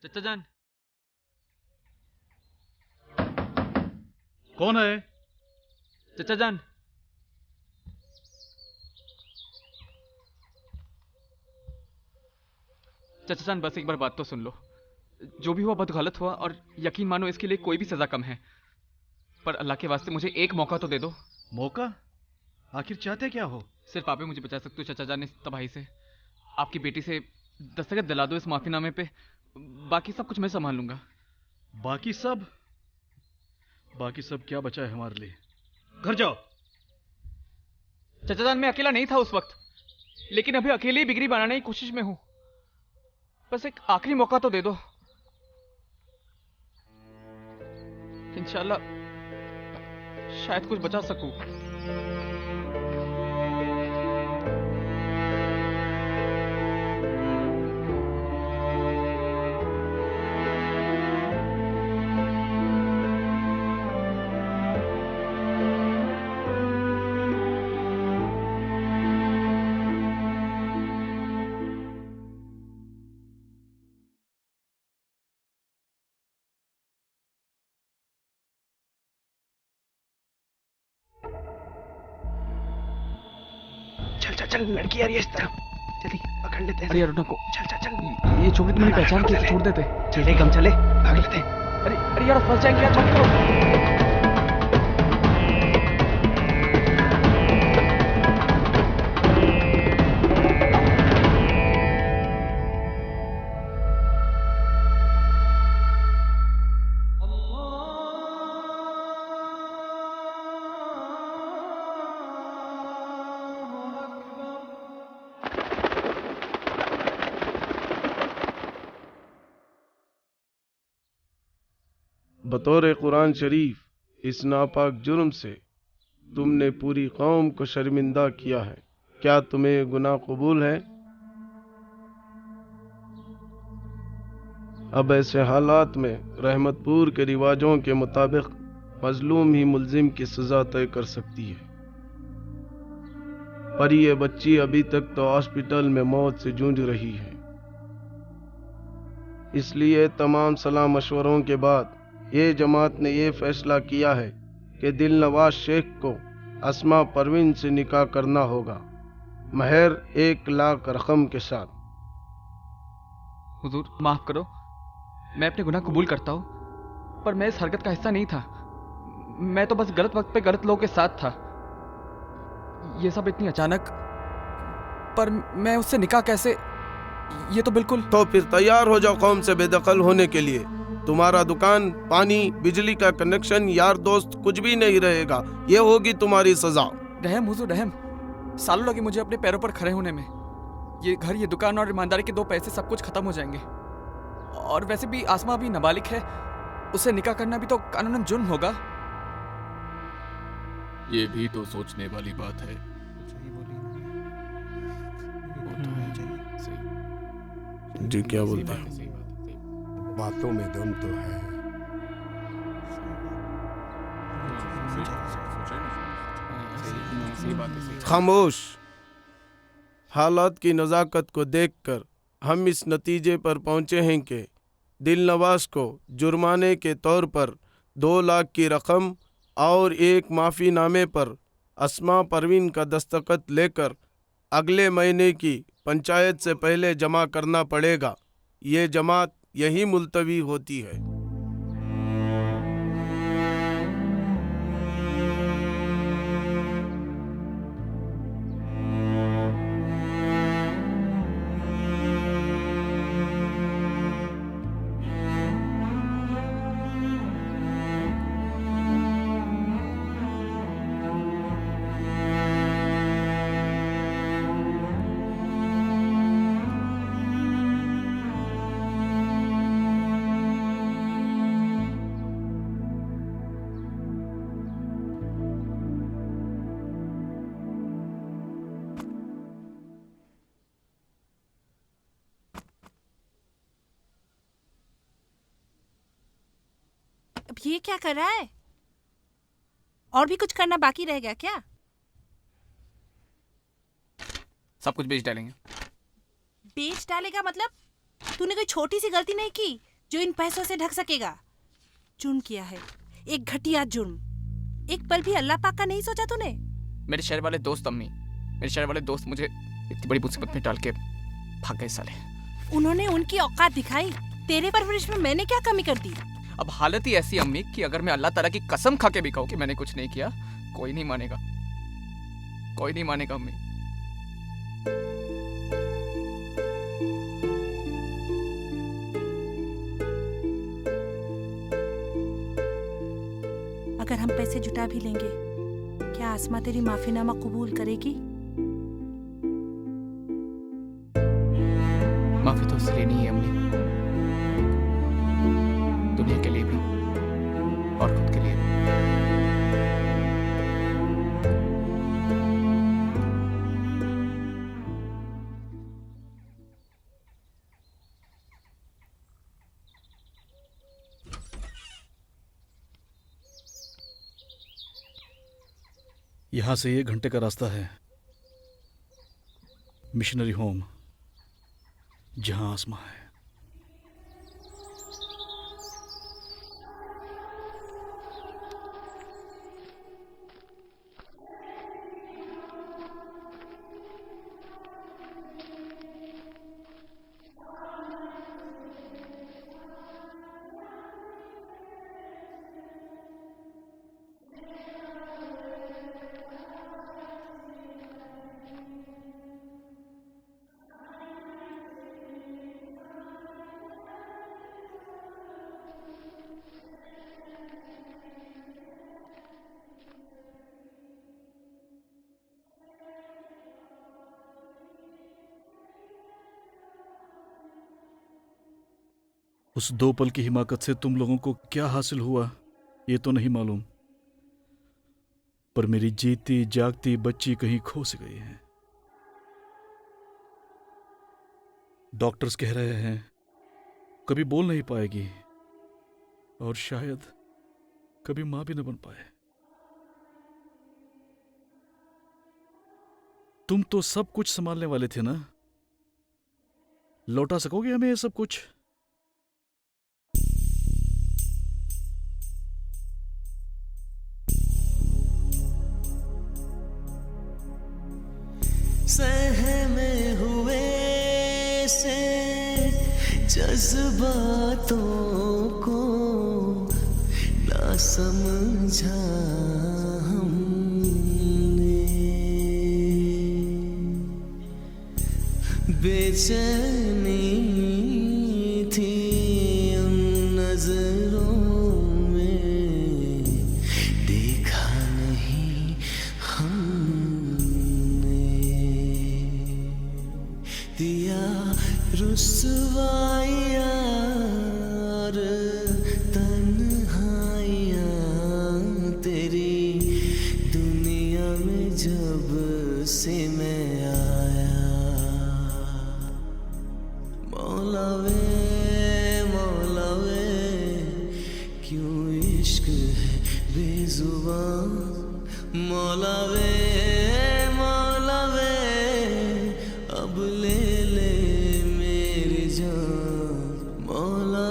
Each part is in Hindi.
चचा जान। कौन है? चचा जान। चचा जान, बस एक बार बात तो सुन लो। जो भी हुआ बहुत गलत हुआ, और यकीन मानो इसके लिए कोई भी सजा कम है। पर अल्लाह के वास्ते मुझे एक मौका तो दे दो। मौका? आखिर चाहते क्या हो? सिर्फ आप ही मुझे बचा सकते हो चचा जान इस तबाही से। आपकी बेटी से दस्तखत दिला दो इस माफीनामे पे। बाकी सब कुछ मैं संभाल लूंगा। बाकी सब? बाकी सब क्या बचा है हमारे लिए? घर जाओ। चचा जान, मैं अकेला नहीं था उस वक्त, लेकिन अभी अकेले ही बिगड़ी बनाने की कोशिश में हूं। बस एक आखिरी मौका तो दे दो। इंशाल्लाह शायद कुछ बचा सकूं। चल चल चल, लड़की आ रही है इस तरफ, जल्दी पकड़ लेते हैं। अरे यार रुको, चल चल चल, ये छोकरी तुम्हें पहचान के छोड़ देते। चले कम चले, भाग लेते हैं। अरे अरे यार, फंस जाएंगे यार, मत करो। बतौर कुरान शरीफ इस नापाक जुर्म से तुमने पूरी कौम को शर्मिंदा किया है। क्या तुम्हें गुनाह कबूल है? अब ऐसे हालात में रहमतपुर के रिवाजों के मुताबिक मजलूम ही मुल्जिम की सजा तय कर सकती है। पर यह बच्ची अभी तक तो हॉस्पिटल में मौत से जूझ रही है। इसलिए तमाम सलाह मशवरों के बाद ये जमात ने यह फैसला किया है कि दिलनवाज शेख को अस्मा परवीन से निकाह करना होगा, महर 1 लाख रकम के साथ। हुजूर माफ करो, मैं अपने गुनाह कबूल करता हूँ, पर मैं इस हरकत का हिस्सा नहीं था। मैं तो बस गलत वक्त पे गलत लोगों के साथ था। ये सब इतनी अचानक, पर मैं उससे निकाह कैसे, ये तो बिल्कुल। तो फिर तैयार हो जाओ कौम से बेदखल होने के लिए। तुम्हारा दुकान, पानी, बिजली का कनेक्शन, यार दोस्त कुछ भी नहीं रहेगा। ये होगी तुम्हारी सजा। रहम हुजूर रहम, सालों लगे मुझे अपने पैरों पर खड़े होने में। ये घर, ये दुकान और ईमानदारी के 2 पैसे, सब कुछ खत्म हो जाएंगे। और वैसे भी आसमा अभी नाबालिग है, उसे निकाह करना भी तो कानूनन जुर्म होगा। ये भी तो सोचने वाली बात है। जी क्या बोलते हैं? बातों में दम तो है। खामोश। हालात की नज़ाकत को देखकर हम इस नतीजे पर पहुंचे हैं कि दिलनवाज को जुर्माने के तौर पर 2 लाख की रकम और एक माफ़ीनामे पर अस्मा परवीन का दस्तखत लेकर अगले महीने की पंचायत से पहले जमा करना पड़ेगा। ये जमात यही मुलतवी होती है। अब ये क्या कर रहा है? और भी कुछ करना बाकी रह गया क्या? सब कुछ बेच डालेंगे। बेच डालेगा मतलब? तूने कोई छोटी सी गलती नहीं की जो इन पैसों से ढक सकेगा। जुर्म किया है, एक घटिया जुर्म। एक पल भी अल्लाह पाक का नहीं सोचा तूने? मेरे शहर वाले दोस्त अम्मी, मेरे शहर वाले दोस्त मुझे इतनी बड़ी मुसीबत में डाल के भाग गए साले। उन्होंने उनकी औकात दिखाई, तेरे परवरिश में मैंने क्या कमी कर दी? अब हालत ही ऐसी अम्मी कि अगर मैं अल्लाह ताला की कसम खा के भी कहूँ कि मैंने कुछ नहीं किया, कोई नहीं मानेगा, कोई नहीं मानेगा अम्मी। अगर हम पैसे जुटा भी लेंगे, क्या आसमा तेरी माफीनामा कबूल करेगी? माफी तो उससे लेनी है अम्मी, दुनिया के लिए भी और खुद के लिए भी। यहां से 1 घंटे का रास्ता है मिशनरी होम, जहां आसमा है। उस 2 पल की हिमाकत से तुम लोगों को क्या हासिल हुआ ये तो नहीं मालूम, पर मेरी जीती जागती बच्ची कहीं खो सी गई है। डॉक्टर्स कह रहे हैं कभी बोल नहीं पाएगी और शायद कभी मां भी न बन पाए। तुम तो सब कुछ संभालने वाले थे ना, लौटा सकोगे हमें ये सब कुछ? सहमे हुए से जज्बातों को ना समझा हमने, बेचैनी थी उन नजरों में, देखा नहीं दिया रुसवाइयाँ और तन्हाइयाँ तेरी दुनिया में जब से मैं आया। मौला वे क्यों इश्क है बेजुबान, मौला वे अब ले मेरी जान, मौला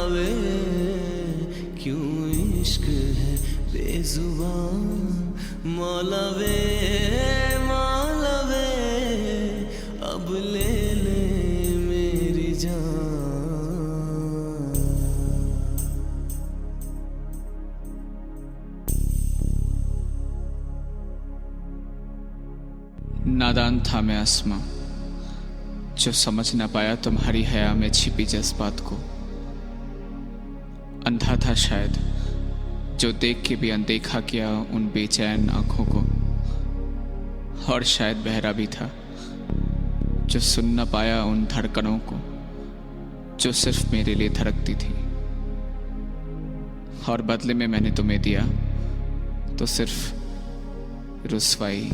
वे क्यों इश्क है बेजुबान, मौला वे अब ले मेरी जान। नादान था मैं आसमा, जो समझ ना पाया तुम्हारी हया में छिपी जज्बात को। अंधा था शायद, जो देख के भी अनदेखा किया उन बेचैन आंखों को। और शायद बहरा भी था, जो सुन ना पाया उन धड़कनों को, जो सिर्फ मेरे लिए धड़कती थी। और बदले में मैंने तुम्हें दिया तो सिर्फ रुसवाई।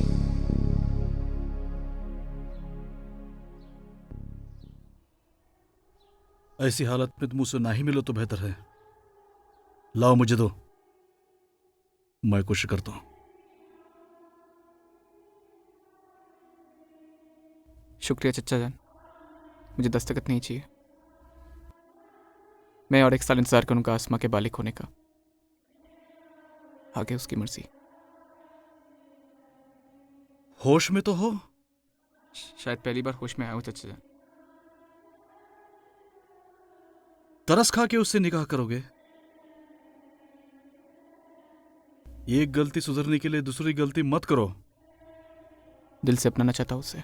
ऐसी हालत में तुम मुझसे ना ही मिलो तो बेहतर है। लाओ मुझे दो, मैं कोशिश करता हूं। शुक्रिया चच्चा जान, मुझे दस्तखत नहीं चाहिए। मैं और 1 साल इंतजार करूंगा आसमा के बालिक होने का। आगे उसकी मर्जी। होश में तो हो? शायद पहली बार होश में आया हूं चाचा जान। तरस खा के उससे निकाह करोगे? एक गलती सुधरने के लिए दूसरी गलती मत करो। दिल से अपनाना चाहता हूं उसे।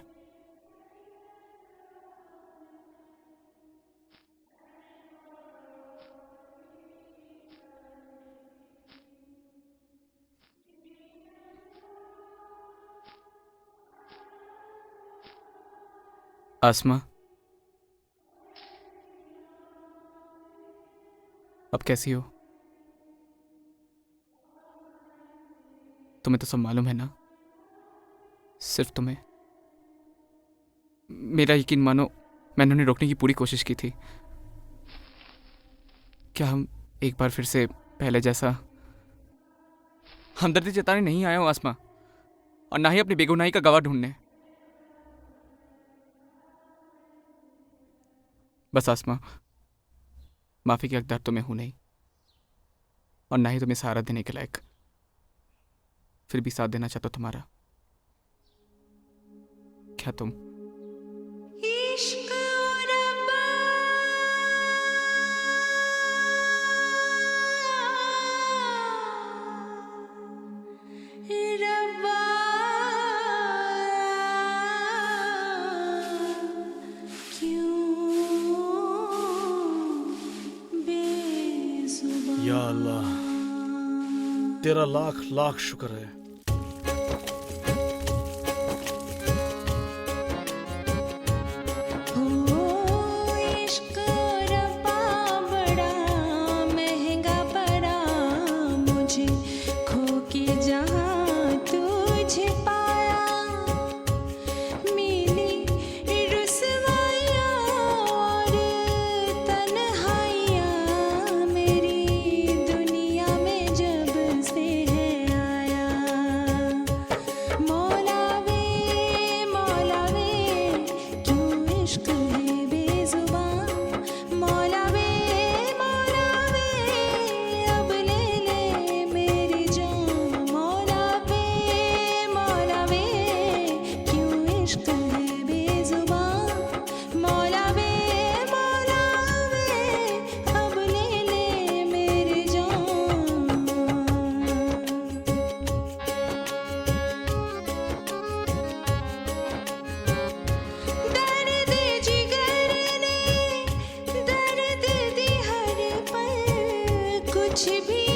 आसमा, अब कैसी हो? तुम्हें तो सब मालूम है ना? सिर्फ तुम्हें। मेरा यकीन मानो, मैंने उन्हें रोकने की पूरी कोशिश की थी। क्या हम एक बार फिर से पहले जैसा? हमदर्दी जताने नहीं आया हूं आसमा, और ना ही अपनी बेगुनाही का गवाह ढूंढने। बस आसमा, माफी के हकदार तो मैं हूं नहीं, और ना ही तुम्हें सहारा देने के लायक। फिर भी साथ देना चाहता हूं तुम्हारा। क्या तुम? इश्क रब्बा या अल्लाह, तेरा लाख लाख शुक्र है। कुछ भी